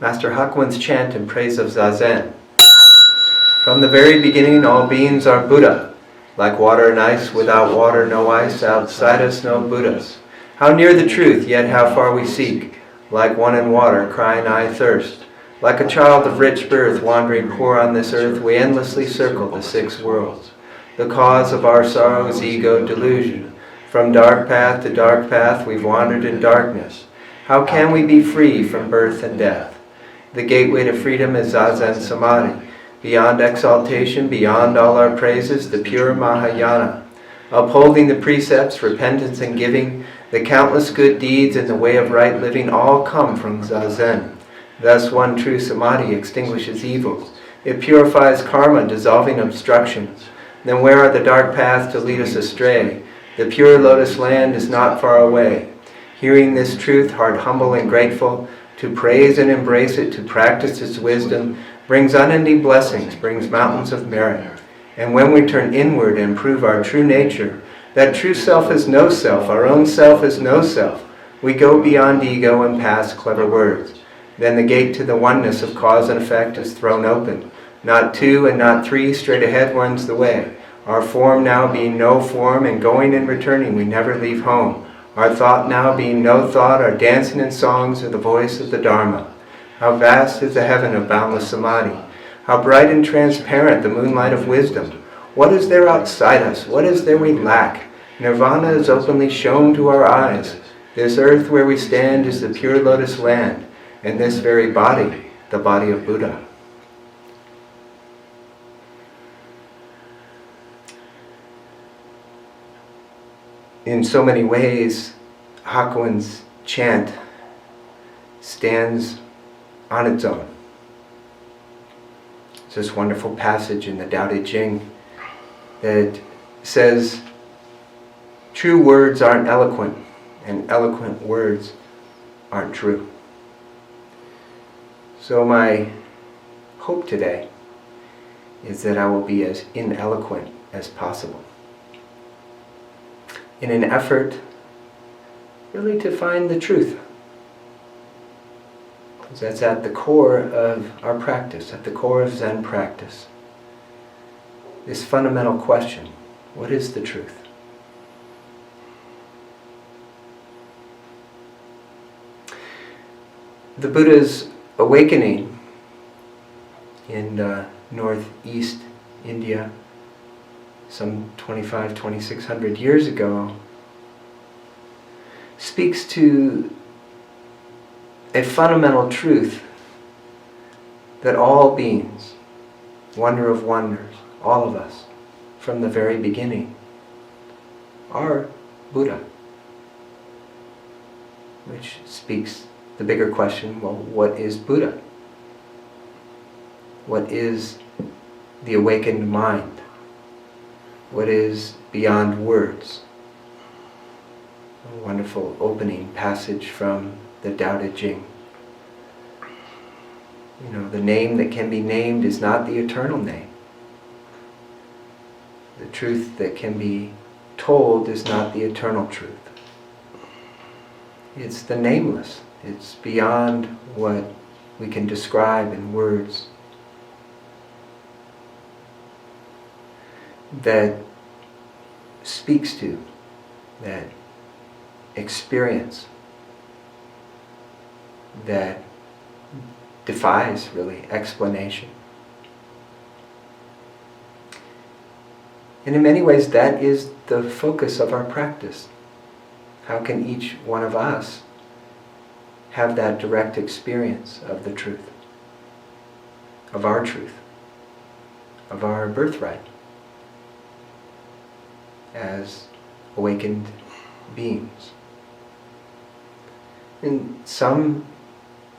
Master Hakuin's chant in praise of Zazen. From the very beginning, all beings are Buddha. Like water and ice, without water, no ice, outside us, no Buddhas. How near the truth, yet how far we seek. Like one in water, crying I thirst. Like a child of rich birth, wandering poor on this earth, we endlessly circle the six worlds. The cause of our sorrow is ego delusion. From dark path to dark path, we've wandered in darkness. How can we be free from birth and death? The gateway to freedom is Zazen Samadhi. Beyond exaltation, beyond all our praises, the pure Mahayana. Upholding the precepts, repentance and giving, the countless good deeds and the way of right living all come from Zazen. Thus one true Samadhi extinguishes evils. It purifies karma, dissolving obstructions. Then where are the dark paths to lead us astray? The pure lotus land is not far away. Hearing this truth, heart humble and grateful, to praise and embrace it, to practice its wisdom, brings unending blessings, brings mountains of merit. And when we turn inward and prove our true nature, that true self is no self, our own self is no self, we go beyond ego and past clever words. Then the gate to the oneness of cause and effect is thrown open. Not two and not three, straight ahead runs the way. Our form now being no form, and going and returning, we never leave home. Our thought now being no thought, our dancing and songs are the voice of the Dharma. How vast is the heaven of boundless Samadhi. How bright and transparent the moonlight of wisdom. What is there outside us? What is there we lack? Nirvana is openly shown to our eyes. This earth where we stand is the pure lotus land, and this very body, the body of Buddha. In so many ways, Hakuin's chant stands on its own. It's this wonderful passage in the Tao Te Ching that says, true words aren't eloquent, and eloquent words aren't true. So my hope today is that I will be as ineloquent as possible, in an effort really to find the truth. Because that's at the core of our practice, at the core of Zen practice. This fundamental question, what is the truth? The Buddha's awakening in northeast India some 2,600 years ago speaks to a fundamental truth that all beings, wonder of wonders, all of us, from the very beginning, are Buddha. Which speaks the bigger question, well, what is Buddha? What is the awakened mind? What is beyond words? A wonderful opening passage from the Tao Te Ching. You know, the name that can be named is not the eternal name. The truth that can be told is not the eternal truth. It's the nameless. It's beyond what we can describe in words. That speaks to, that experience, that defies, really, explanation. And in many ways, that is the focus of our practice. How can each one of us have that direct experience of the truth, of our birthright as awakened beings? In some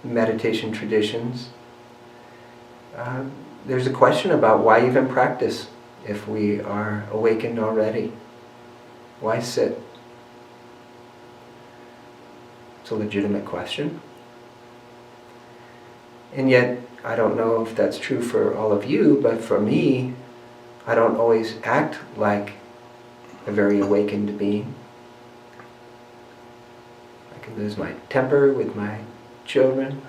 meditation traditions, there's a question about why even practice if we are awakened already. Why sit? It's a legitimate question. And yet, I don't know if that's true for all of you, but for me, I don't always act like a very awakened being. I can lose my temper with my children.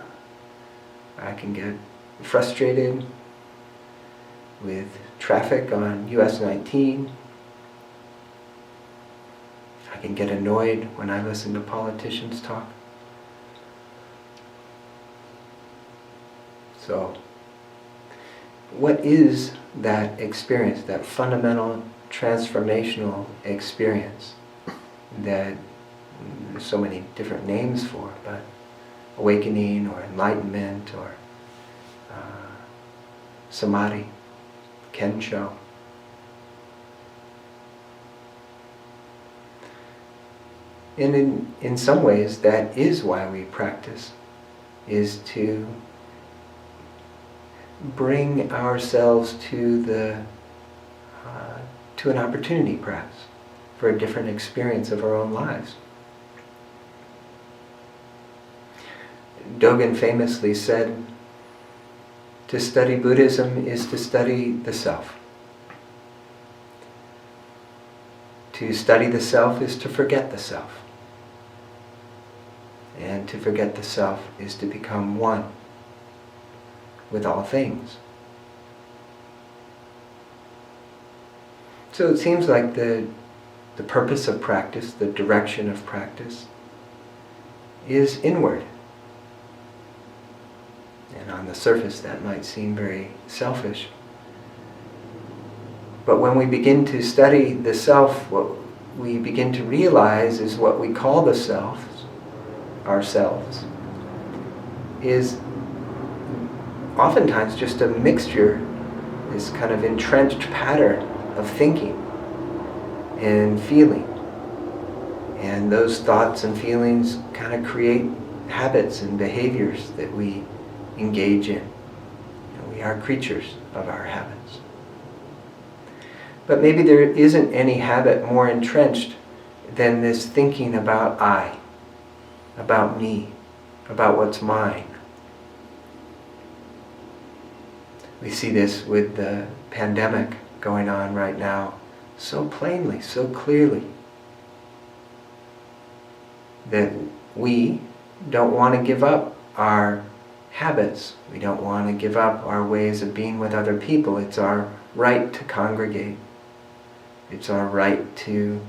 I can get frustrated with traffic on US 19. I can get annoyed when I listen to politicians talk. So, what is that experience, that fundamental transformational experience that there's so many different names for, but awakening or enlightenment or samadhi, kensho. And in some ways that is why we practice, is to bring ourselves to an opportunity perhaps for a different experience of our own lives. Dogen famously said, to study Buddhism is to study the self. To study the self is to forget the self. And to forget the self is to become one with all things. So it seems like the purpose of practice, the direction of practice, is inward. And on the surface that might seem very selfish. But when we begin to study the self, what we begin to realize is what we call the self, ourselves, is oftentimes just a mixture, this kind of entrenched pattern of thinking and feeling. And those thoughts and feelings kind of create habits and behaviors that we engage in. And we are creatures of our habits. But maybe there isn't any habit more entrenched than this thinking about I, about me, about what's mine. We see this with the pandemic going on right now so plainly, so clearly, that we don't want to give up our habits. We don't want to give up our ways of being with other people. It's our right to congregate. It's our right to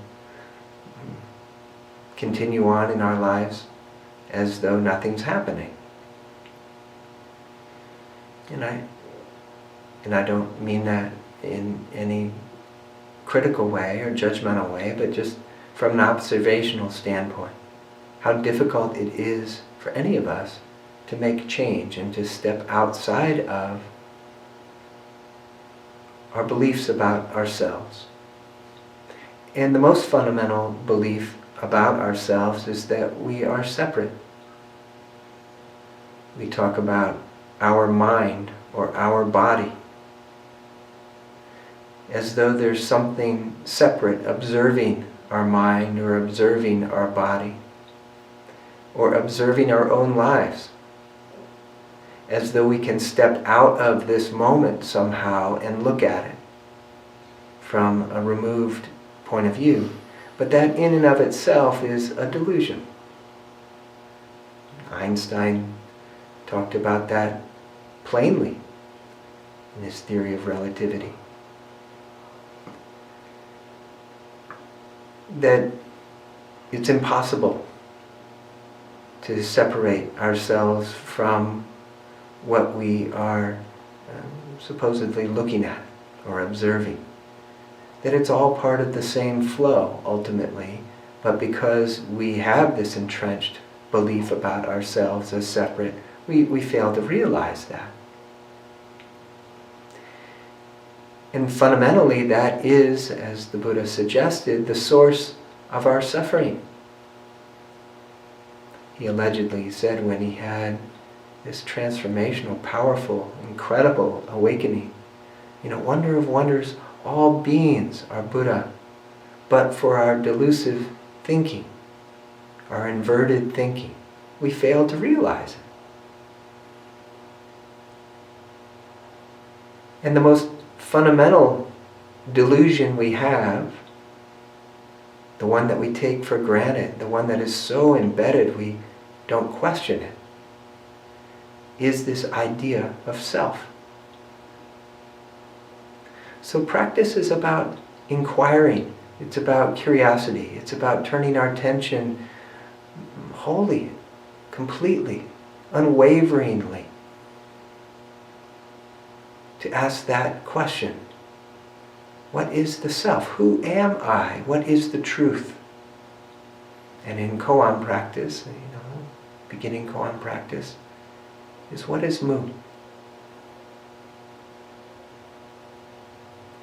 continue on in our lives as though nothing's happening. And I don't mean that in any critical way or judgmental way, but just from an observational standpoint. How difficult it is for any of us to make change and to step outside of our beliefs about ourselves. And the most fundamental belief about ourselves is that we are separate. We talk about our mind or our body as though there's something separate observing our mind or observing our body or observing our own lives, as though we can step out of this moment somehow and look at it from a removed point of view. But that in and of itself is a delusion. Einstein talked about that plainly in his theory of relativity. That it's impossible to separate ourselves from what we are supposedly looking at or observing. That it's all part of the same flow ultimately, but because we have this entrenched belief about ourselves as separate, we fail to realize that. And fundamentally that is, as the Buddha suggested, the source of our suffering. He allegedly said when he had this transformational, powerful, incredible awakening, wonder of wonders, all beings are Buddha, but for our delusive thinking, our inverted thinking, we fail to realize it. And the most fundamental delusion we have, the one that we take for granted, the one that is so embedded we don't question it, is this idea of self. So practice is about inquiring. It's about curiosity. It's about turning our attention wholly, completely, unwaveringly to ask that question. What is the self? Who am I? What is the truth? And in koan practice, beginning koan practice, is what is Mu?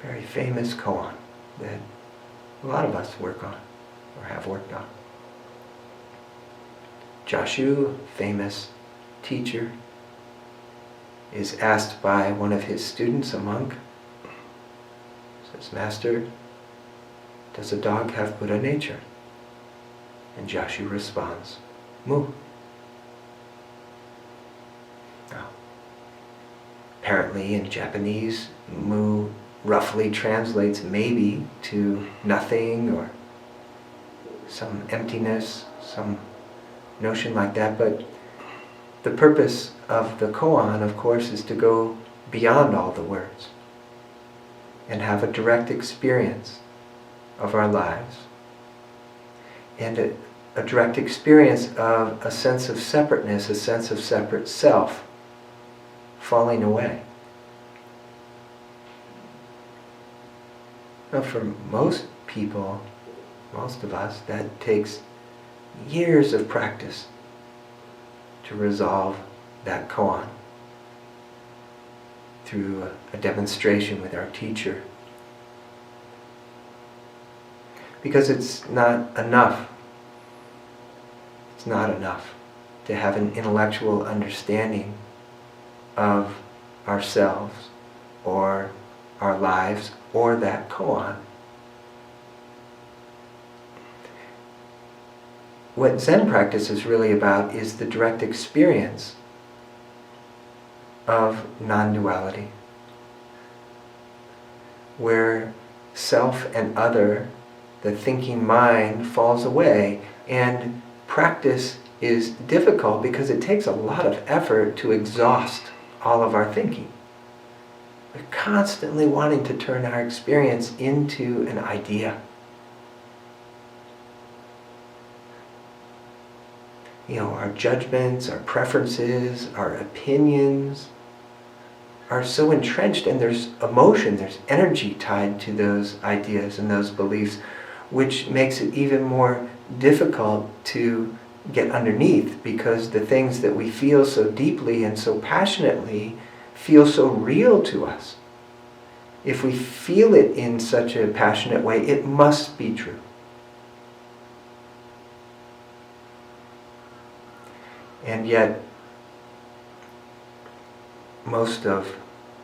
Very famous koan that a lot of us work on, or have worked on. Jashu, famous teacher, is asked by one of his students, a monk, says, "Master, does a dog have Buddha nature?" And Jashu responds, "Mu." Now, apparently in Japanese, Mu roughly translates maybe to nothing or some emptiness, some notion like that, but the purpose of the koan, of course, is to go beyond all the words and have a direct experience of our lives and a direct experience of a sense of separateness, a sense of separate self falling away. Now, for most people, most of us, that takes years of practice to resolve that koan through a demonstration with our teacher. Because it's not enough. It's not enough to have an intellectual understanding of ourselves or our lives or that koan. What Zen practice is really about is the direct experience of non-duality, where self and other, the thinking mind, falls away, and practice is difficult because it takes a lot of effort to exhaust all of our thinking. We're constantly wanting to turn our experience into an idea. Our judgments, our preferences, our opinions are so entrenched, and there's emotion, there's energy tied to those ideas and those beliefs, which makes it even more difficult to get underneath, because the things that we feel so deeply and so passionately feel so real to us. If we feel it in such a passionate way, it must be true. And yet, most of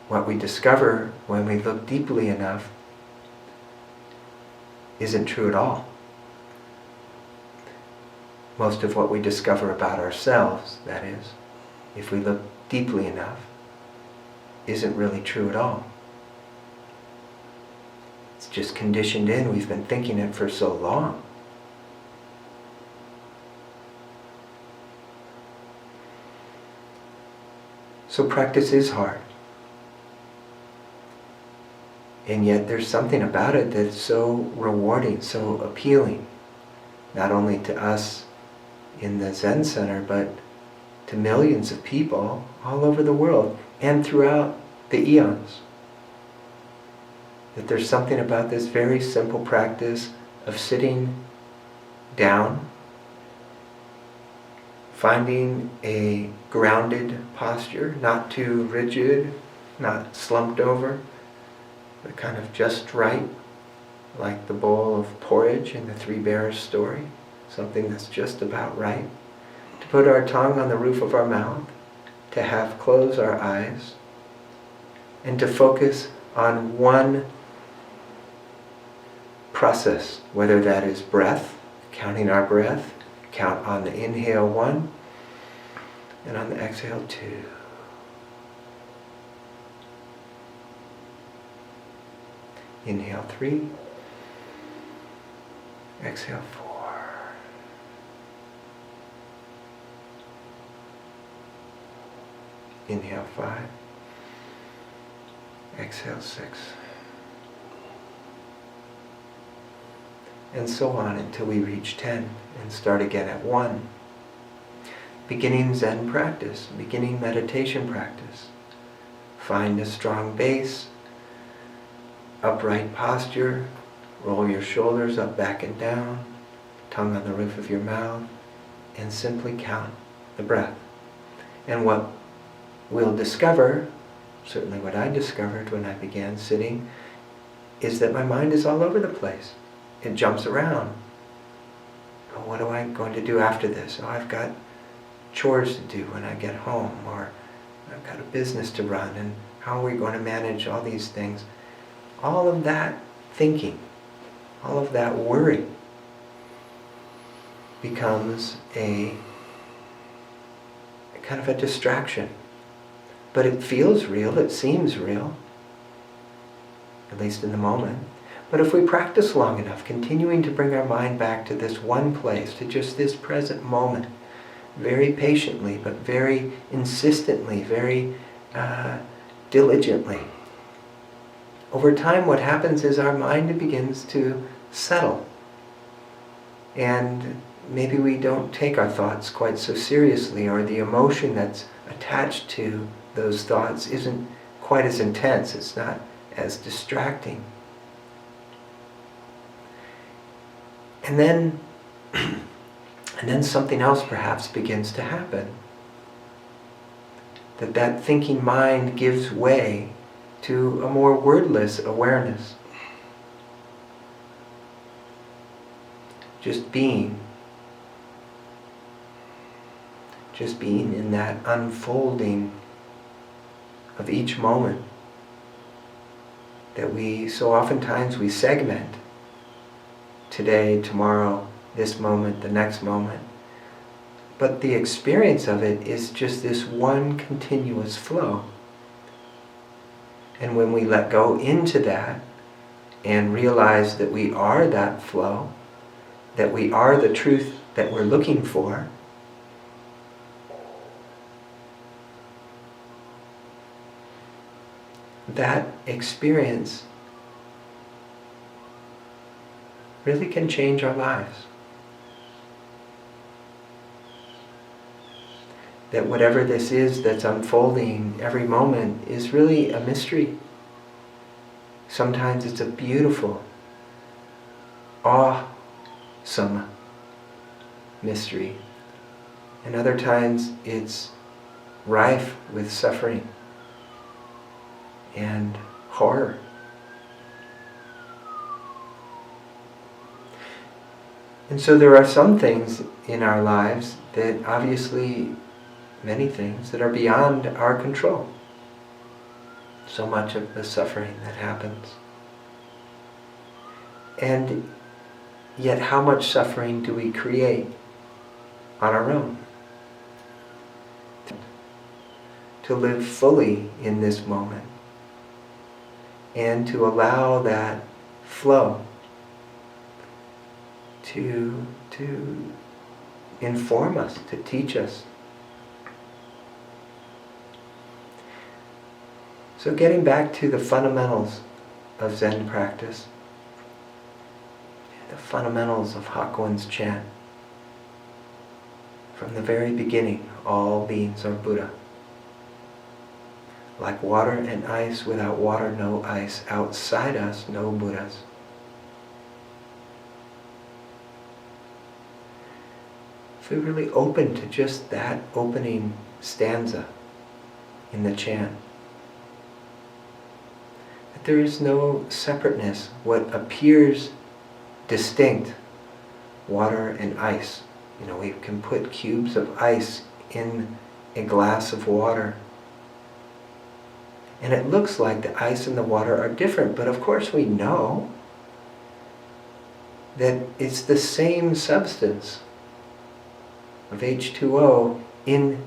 what we discover when we look deeply enough isn't true at all. Most of what we discover about ourselves, that is, if we look deeply enough, isn't really true at all. It's just conditioned in. We've been thinking it for so long. So practice is hard. And yet there's something about it that's so rewarding, so appealing, not only to us in the Zen Center, but to millions of people all over the world and throughout the eons. That there's something about this very simple practice of sitting down, finding a grounded posture, not too rigid, not slumped over, but kind of just right, like the bowl of porridge in the Three Bears story, something that's just about right. To put our tongue on the roof of our mouth, to half close our eyes, and to focus on one process, whether that is breath, counting our breath, count on the inhale 1, and on the exhale 2. Inhale 3, exhale 4. Inhale 5. Exhale 6. And so on until we reach 10 and start again at 1. Beginning Zen practice, beginning meditation practice. Find a strong base, upright posture, roll your shoulders up, back and down, tongue on the roof of your mouth, and simply count the breath. And what we'll discover, certainly what I discovered when I began sitting, is that my mind is all over the place. It jumps around. Oh, what am I going to do after this? Oh, I've got chores to do when I get home, or I've got a business to run, and how are we going to manage all these things? All of that thinking, all of that worry becomes a kind of a distraction. But it feels real, it seems real, at least in the moment. But if we practice long enough, continuing to bring our mind back to this one place, to just this present moment, very patiently, but very insistently, very diligently, over time what happens is our mind begins to settle. And maybe we don't take our thoughts quite so seriously, or the emotion that's attached to those thoughts isn't quite as intense, it's not as distracting. And then something else perhaps begins to happen. That thinking mind gives way to a more wordless awareness. Just being. Just being in that unfolding of each moment that we so oftentimes we segment. Today, tomorrow, this moment, the next moment. But the experience of it is just this one continuous flow. And when we let go into that and realize that we are that flow, that we are the truth that we're looking for, that experience really can change our lives. That whatever this is that's unfolding every moment is really a mystery. Sometimes it's a beautiful, awesome mystery. And other times it's rife with suffering and horror. And so there are some things in our lives that obviously, many things that are beyond our control. So much of the suffering that happens. And yet how much suffering do we create on our own? To live fully in this moment and to allow that flow to inform us, to teach us. So getting back to the fundamentals of Zen practice, the fundamentals of Hakuin's chant. From the very beginning, all beings are Buddha. Like water and ice, without water, no ice. Outside us, no Buddhas. If we really open to just that opening stanza in the chant, that there is no separateness. What appears distinct, water and ice. You know, we can put cubes of ice in a glass of water. And it looks like the ice and the water are different, but of course we know that it's the same substance of H2O in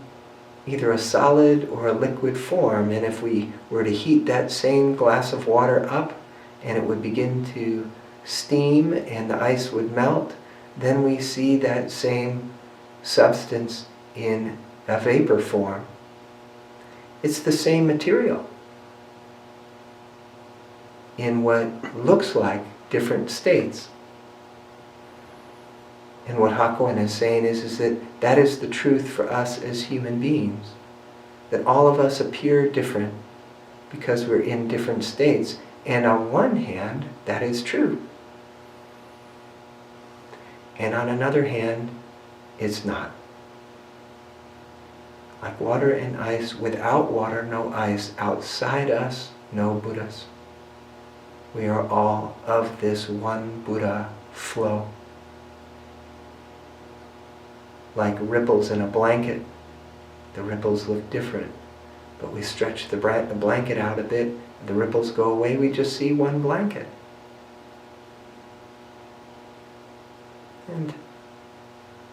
either a solid or a liquid form. And if we were to heat that same glass of water up and it would begin to steam and the ice would melt, then we see that same substance in a vapor form. It's the same material in what looks like different states. And what Hakuin is saying is that is the truth for us as human beings. That all of us appear different because we're in different states. And on one hand, that is true. And on another hand, it's not. Like water and ice, without water, no ice. Outside us, no Buddhas. We are all of this one Buddha flow. Like ripples in a blanket. The ripples look different. But we stretch the blanket out a bit, the ripples go away, we just see one blanket. And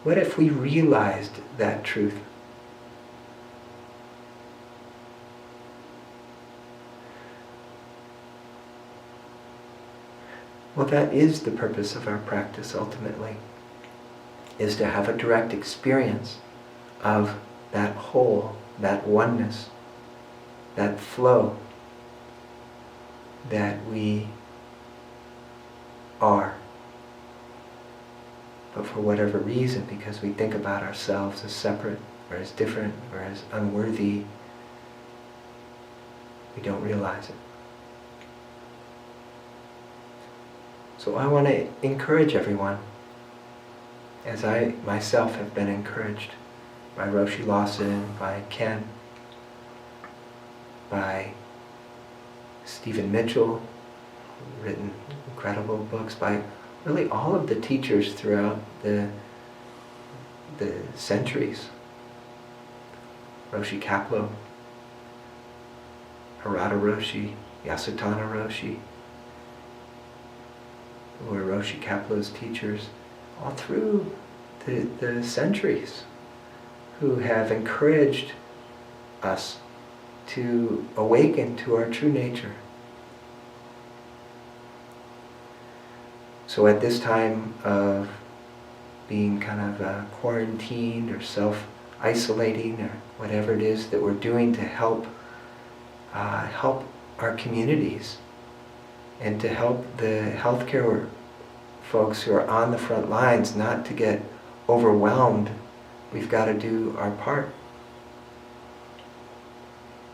what if we realized that truth? Well, that is the purpose of our practice ultimately, is to have a direct experience of that whole, that oneness, that flow that we are. But for whatever reason, because we think about ourselves as separate, or as different, or as unworthy, we don't realize it. So I want to encourage everyone, as I myself have been encouraged by Roshi Lawson, by Ken, by Stephen Mitchell, written incredible books, by really all of the teachers throughout the centuries. Roshi Kapleau, Harada Roshi, Yasutani Roshi, who were Roshi Kapleau's teachers all through the centuries, who have encouraged us to awaken to our true nature. So at this time of being kind of quarantined or self-isolating or whatever it is that we're doing to help our communities and to help the healthcare folks who are on the front lines not to get overwhelmed, we've got to do our part.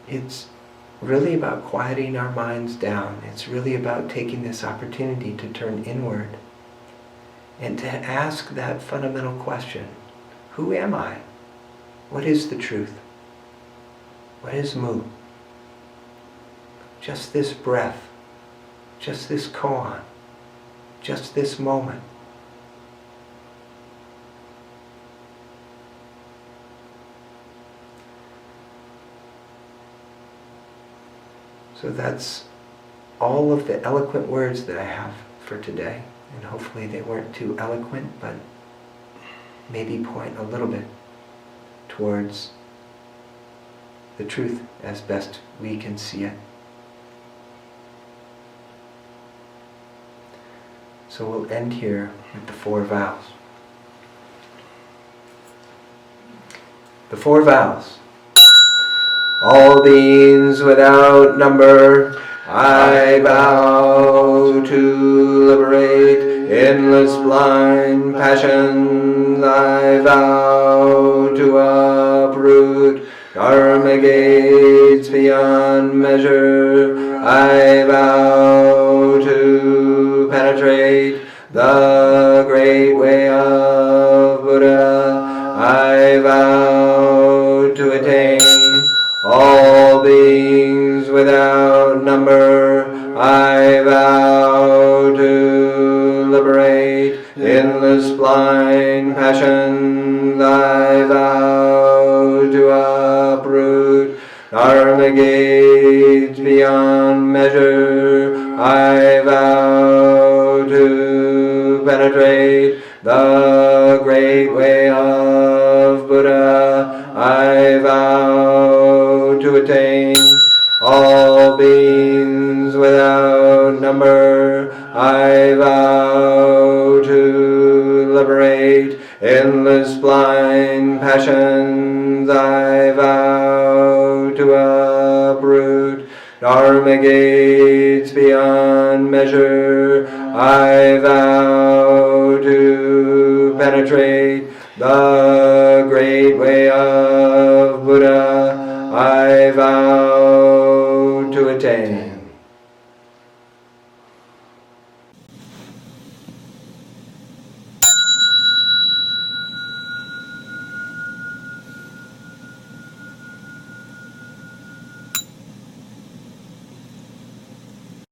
It's really about quieting our minds down. It's really about taking this opportunity to turn inward and to ask that fundamental question: who am I? What is the truth? What is Mu? Just this breath, just this koan, just this moment. So that's all of the eloquent words that I have for today. And hopefully they weren't too eloquent, but maybe point a little bit towards the truth as best we can see it. So we'll end here with the 4 vows. The 4 vows. All beings without number, I vow to liberate endless blind passions. I vow to uproot dharma gates beyond measure. I vow to penetrate the great way of Buddha. I vow to attain all beings without number. I vow to liberate endless blind passions. I vow to uproot dharma gates beyond measure. I vow to penetrate the great way of Buddha. I vow to attain all beings without number. I vow to liberate endless blind passions. I vow to Dharma gates beyond measure, I vow to penetrate the great way of